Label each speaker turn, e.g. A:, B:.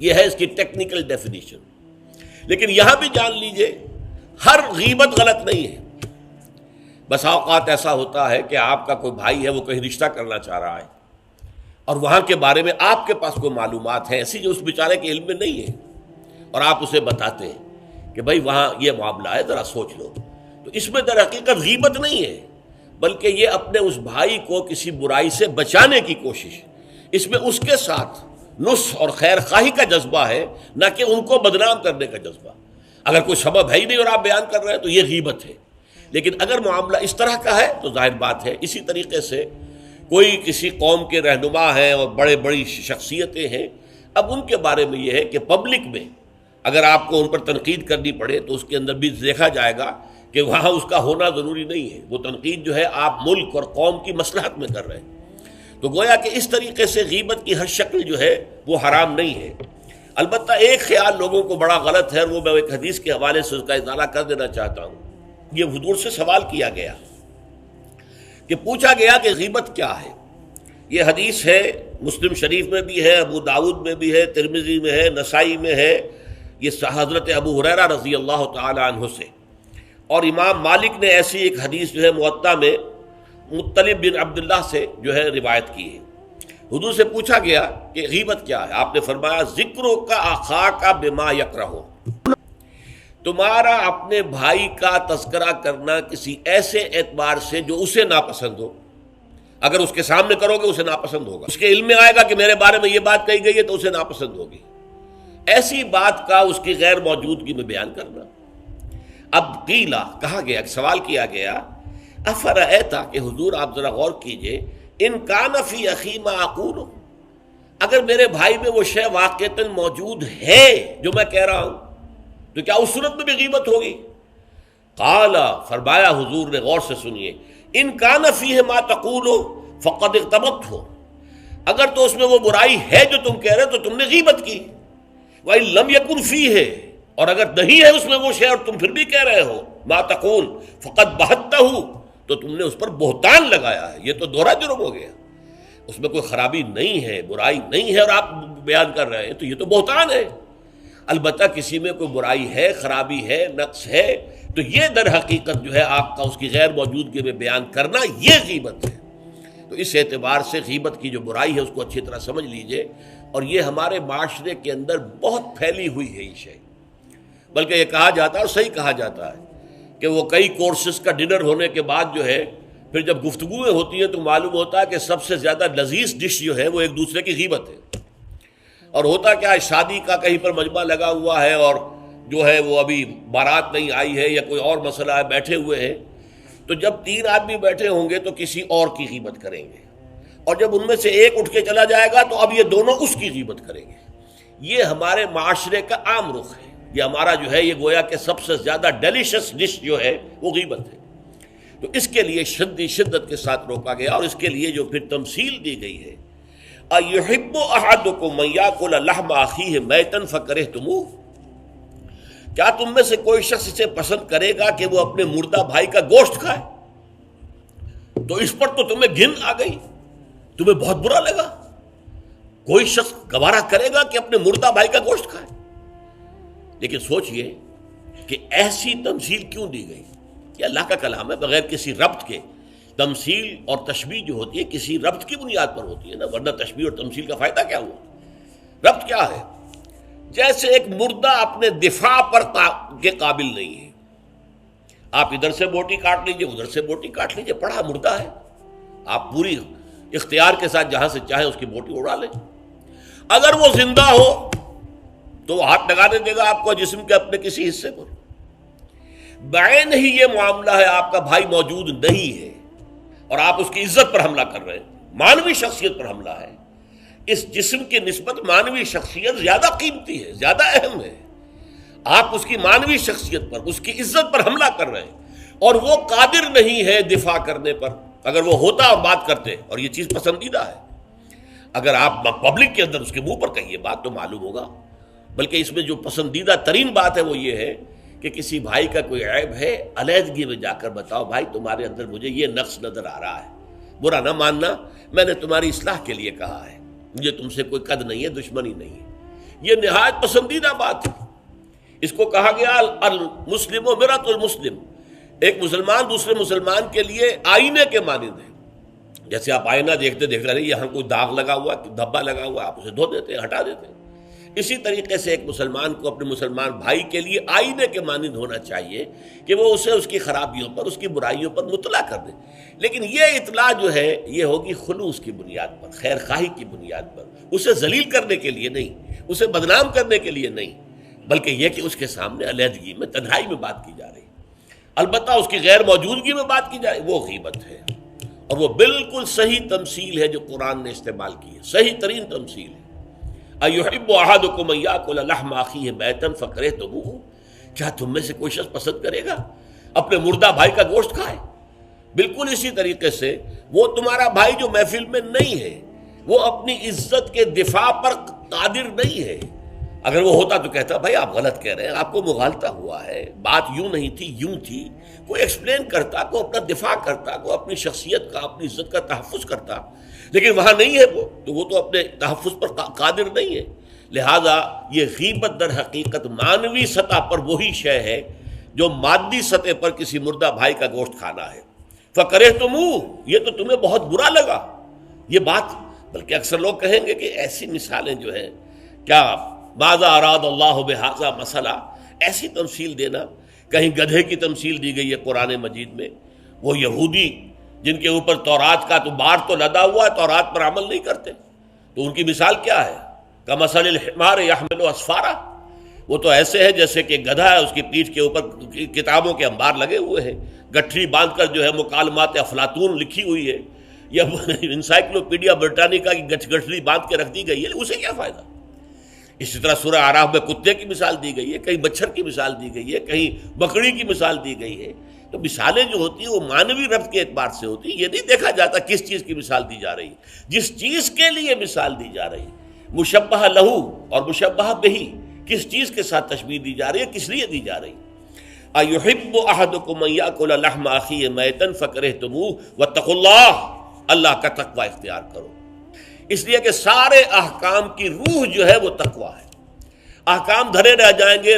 A: یہ ہے اس کی ٹیکنیکل ڈیفینیشن. لیکن یہاں بھی جان لیجئے ہر غیبت غلط نہیں ہے. بس اوقات ایسا ہوتا ہے کہ آپ کا کوئی بھائی ہے وہ کہیں رشتہ کرنا چاہ رہا ہے اور وہاں کے بارے میں آپ کے پاس کوئی معلومات ہیں ایسی جو اس بیچارے کے علم میں نہیں ہے اور آپ اسے بتاتے ہیں کہ بھائی وہاں یہ معاملہ ہے ذرا سوچ لو. تو اس میں در حقیقت غیبت نہیں ہے بلکہ یہ اپنے اس بھائی کو کسی برائی سے بچانے کی کوشش. اس میں اس کے ساتھ نصح اور خیر خواہی کا جذبہ ہے نہ کہ ان کو بدنام کرنے کا جذبہ. اگر کوئی سبب ہے ہی نہیں اور آپ بیان کر رہے ہیں تو یہ غیبت ہے. لیکن اگر معاملہ اس طرح کا ہے تو ظاہر بات ہے اسی طریقے سے کوئی کسی قوم کے رہنما ہیں اور بڑی شخصیتیں ہیں, اب ان کے بارے میں یہ ہے کہ پبلک میں اگر آپ کو ان پر تنقید کرنی پڑے تو اس کے اندر بھی دیکھا جائے گا کہ وہاں اس کا ہونا ضروری نہیں ہے. وہ تنقید جو ہے آپ ملک اور قوم کی مصلحت میں کر رہے ہیں. تو گویا کہ اس طریقے سے غیبت کی ہر شکل جو ہے وہ حرام نہیں ہے. البتہ ایک خیال لوگوں کو بڑا غلط ہے اور وہ میں ایک حدیث کے حوالے سے اس کا اطالہ کر دینا چاہتا ہوں. یہ حضور سے سوال کیا گیا کہ پوچھا گیا کہ غیبت کیا ہے. یہ حدیث ہے مسلم شریف میں بھی ہے, ابو داؤد میں بھی ہے, ترمذی میں ہے, نسائی میں ہے. یہ حضرت ابو ہریرہ رضی اللہ تعالی عنہ سے. اور امام مالک نے ایسی ایک حدیث جو ہے موطا میں مطلب بن عبداللہ سے جو ہے روایت کی ہے. حضور سے پوچھا گیا کہ غیبت کیا ہے. آپ نے فرمایا ذکرو کا اخاک بما یکرہ, تمہارا اپنے بھائی کا تذکرہ کرنا کسی ایسے اعتبار سے جو اسے ناپسند ہو. اگر اس کے سامنے کرو گے اسے ناپسند ہوگا, اس کے علم میں آئے گا کہ میرے بارے میں یہ بات کہی گئی ہے تو اسے ناپسند ہوگی. ایسی بات کا اس کی غیر موجودگی میں بیان کرنا. اب قیلا کہا گیا, سوال کیا گیا, افرأیتا کہ حضور آپ ذرا غور کیجئے, ان کان فی اخی ما اقول, اگر میرے بھائی میں وہ شے واقعتاً موجود ہے جو میں کہہ رہا ہوں تو کیا اس صورت میں بھی غیبت ہوگی؟ قال, فرمایا حضور نے, غور سے سنیے, ان کان فیہ ما تقول فقد اغتبت ہو, اگر تو اس میں وہ برائی ہے جو تم کہہ رہے تو تم نے غیبت کی. وَإِن لَمْ يَكُنْ فِيهِ, اور اگر نہیں ہے اس میں وہ شے اور تم پھر بھی کہہ رہے ہو ما تقول فقد بہتہ, تو تم نے اس پر بہتان لگایا ہے. یہ تو دوہرا جرم ہو گیا. اس میں کوئی خرابی نہیں ہے, برائی نہیں ہے اور آپ بیان کر رہے ہیں تو یہ تو بہتان ہے. البتہ کسی میں کوئی برائی ہے, خرابی ہے, نقص ہے تو یہ در حقیقت جو ہے آپ کا اس کی غیر موجودگی میں بیان کرنا یہ غیبت ہے. تو اس اعتبار سے غیبت کی جو برائی ہے اس کو اچھی طرح سمجھ لیجئے. اور یہ ہمارے معاشرے کے اندر بہت پھیلی ہوئی ہے یہ شے. بلکہ یہ کہا جاتا ہے اور صحیح کہا جاتا ہے کہ وہ کئی کورسز کا ڈنر ہونے کے بعد جو ہے پھر جب گفتگویں ہوتی ہیں تو معلوم ہوتا ہے کہ سب سے زیادہ لذیذ ڈش جو ہے وہ ایک دوسرے کی غیبت ہے. اور ہوتا کیا ہے, شادی کا کہیں پر مجمع لگا ہوا ہے اور جو ہے وہ ابھی بارات نہیں آئی ہے یا کوئی اور مسئلہ ہے, بیٹھے ہوئے ہیں, تو جب 3 آدمی بیٹھے ہوں گے تو کسی اور کی غیبت کریں گے, اور جب ان میں سے ایک اٹھ کے چلا جائے گا تو اب یہ دونوں اس کی غیبت کریں گے. یہ ہمارے معاشرے کا عام رخ ہے. یہ ہمارا جو ہے یہ گویا کہ سب سے زیادہ ڈیلیشس ڈش جو ہے وہ غیبت ہے. تو اس کے لیے شدت کے ساتھ روکا گیا, اور اس کے لیے جو پھر تمثیل دی گئی ہے, اَيُحِبُّ أَحَدُكُم مَّن يَأْكُلَ لَحْمَ أَخِيهِ مَيْتًا فَكَرِهْتُمُوهُ, کیا تم میں سے کوئی شخص اسے پسند کرے گا کہ وہ اپنے مردہ بھائی کا گوشت کھائے؟ تو اس پر تو تمہیں گھن آ گئی, تمہیں بہت برا لگا. کوئی شخص گوارا کرے گا کہ اپنے مردہ بھائی کا گوشت کھائے؟ لیکن سوچئے کہ ایسی تمثیل کیوں دی گئی. یہ اللہ کا کلام ہے, بغیر کسی ربط کے. تمثیل اور تشبیہ جو ہوتی ہے کسی ربط کی بنیاد پر ہوتی ہے نا, ورنہ تشبیہ اور تمثیل کا فائدہ کیا ہوا؟ ربط کیا ہے؟ جیسے ایک مردہ اپنے دفاع پر کے قابل نہیں ہے. آپ ادھر سے بوٹی کاٹ لیجئے, ادھر سے بوٹی کاٹ لیجئے, پڑا مردہ ہے. آپ پوری اختیار کے ساتھ جہاں سے چاہے اس کی بوٹی اڑا لیں. اگر وہ زندہ ہو تو وہ ہاتھ لگانے دے گا آپ کو جسم کے اپنے کسی حصے پر. بعین ہی یہ معاملہ ہے, آپ کا بھائی موجود نہیں ہے اور آپ اس کی عزت پر حملہ کر رہے ہیں, مانوی شخصیت پر حملہ ہے. اس جسم کی نسبت مانوی شخصیت زیادہ قیمتی ہے, زیادہ اہم ہے. آپ اس کی مانوی شخصیت پر, اس کی عزت پر حملہ کر رہے ہیں اور وہ قادر نہیں ہے دفاع کرنے پر. اگر وہ ہوتا اور بات کرتے, اور یہ چیز پسندیدہ ہے, اگر آپ پبلک کے اندر اس کے منہ پر کہیے بات تو معلوم ہوگا. بلکہ اس میں جو پسندیدہ ترین بات ہے وہ یہ ہے کہ کسی بھائی کا کوئی عیب ہے, علیحدگی میں جا کر بتاؤ, بھائی تمہارے اندر مجھے یہ نقص نظر آ رہا ہے, برا نہ ماننا, میں نے تمہاری اصلاح کے لیے کہا ہے, مجھے تم سے کوئی قد نہیں ہے, دشمنی نہیں ہے. یہ نہایت پسندیدہ بات ہے. اس کو کہا گیا المسلم و مرۃ المسلم، ایک مسلمان دوسرے مسلمان کے لیے آئینے کے مانند ہے. جیسے آپ آئینہ دیکھتے دیکھتے رہے یہاں کوئی داغ لگا ہوا دھبا لگا ہوا، آپ اسے دھو دیتے ہیں، ہٹا دیتے ہیں. اسی طریقے سے ایک مسلمان کو اپنے مسلمان بھائی کے لیے آئینے کے مانند ہونا چاہیے کہ وہ اسے اس کی خرابیوں پر، اس کی برائیوں پر مطلع کر دے. لیکن یہ اطلاع جو ہے یہ ہوگی خلوص کی بنیاد پر، خیر خواہی کی بنیاد پر، اسے ذلیل کرنے کے لیے نہیں، اسے بدنام کرنے کے لیے نہیں، بلکہ یہ کہ اس کے سامنے علیحدگی میں، تنہائی میں بات کی جا رہی. البتہ اس کی غیر موجودگی میں بات کی جا رہی، وہ غیبت ہے. اور وہ بالکل صحیح تمثیل ہے جو قرآن نے استعمال کی ہے، صحیح ترین تمثیل ہے. اَيُحِبُّ أَحَدُكُمْ أَن يَأْكُلَ لَحْمَ أَخِيهِ مَيْتًا فَكَرِهْتُمُوهُ، کیا تم میں سے کوئی شخص پسند کرے گا اپنے مردہ بھائی کا گوشت کھائے؟ بالکل اسی طریقے سے وہ تمہارا بھائی جو محفل میں نہیں ہے، وہ اپنی عزت کے دفاع پر قادر نہیں ہے. اگر وہ ہوتا تو کہتا بھائی آپ غلط کہہ رہے ہیں، آپ کو مغالطہ ہوا ہے، بات یوں نہیں تھی یوں تھی، کوئی ایکسپلین کرتا، کوئی اپنا دفاع کرتا، کوئی اپنی شخصیت کا، اپنی عزت کا تحفظ کرتا. لیکن وہاں نہیں ہے وہ تو اپنے تحفظ پر قادر نہیں ہے. لہذا یہ غیبت در حقیقت معنوی سطح پر وہی شے ہے جو مادی سطح پر کسی مردہ بھائی کا گوشت کھانا ہے. فَكَرِهْتُمُوهُ، یہ تو تمہیں بہت برا لگا یہ بات. بلکہ اکثر لوگ کہیں گے کہ ایسی مثالیں جو ہیں، کیا ماذا اراد اللہ بہذا مسئلہ، ایسی تمثیل دینا. کہیں گدھے کی تمثیل دی گئی ہے قرآن مجید میں. وہ یہودی جن کے اوپر تورات کا تو بار تو لدا ہوا ہے، تورات پر عمل نہیں کرتے، تو ان کی مثال کیا ہے؟ کمثل الحمار یحمل اسفارا، وہ تو ایسے ہے جیسے کہ گدھا ہے، اس کی پیٹھ کے اوپر کتابوں کے انبار لگے ہوئے ہیں، گٹھری باندھ کر جو ہے مکالمات افلاطون لکھی ہوئی ہے، یا انسائکلوپیڈیا برٹانیکا کی گٹھری باندھ کے رکھ دی گئی ہے، اسے کیا فائدہ؟ اسی طرح سورہ اعراف میں کتے کی مثال دی گئی ہے، کہیں مچھر کی مثال دی گئی ہے، کہیں بکری کی مثال دی گئی ہے. تو مثالیں جو ہوتی ہیں وہ معنوی ربط کے اعتبار سے ہوتی ہیں. یہ نہیں دیکھا جاتا کس چیز کی مثال دی جا رہی ہے. جس چیز کے لیے مثال دی جا رہی ہے، مشبہ لہو اور مشبہ بہی، کس چیز کے ساتھ تشبیہ دی جا رہی ہے، کس لیے دی جا رہی ہے. اَيُحِبُّ أَحَدُكُمْ أَن يَأْكُلَ لَحْمَ أَخِيهِ مَيْتًا فَكَرِهْتُمُوهُ وَاتَّقُوا اللَّهَ، اللہ کا تقوی اختیار کرو. اس لیے کہ سارے احکام کی روح جو ہے وہ تقوی ہے. احکام دھرے رہ جائیں گے،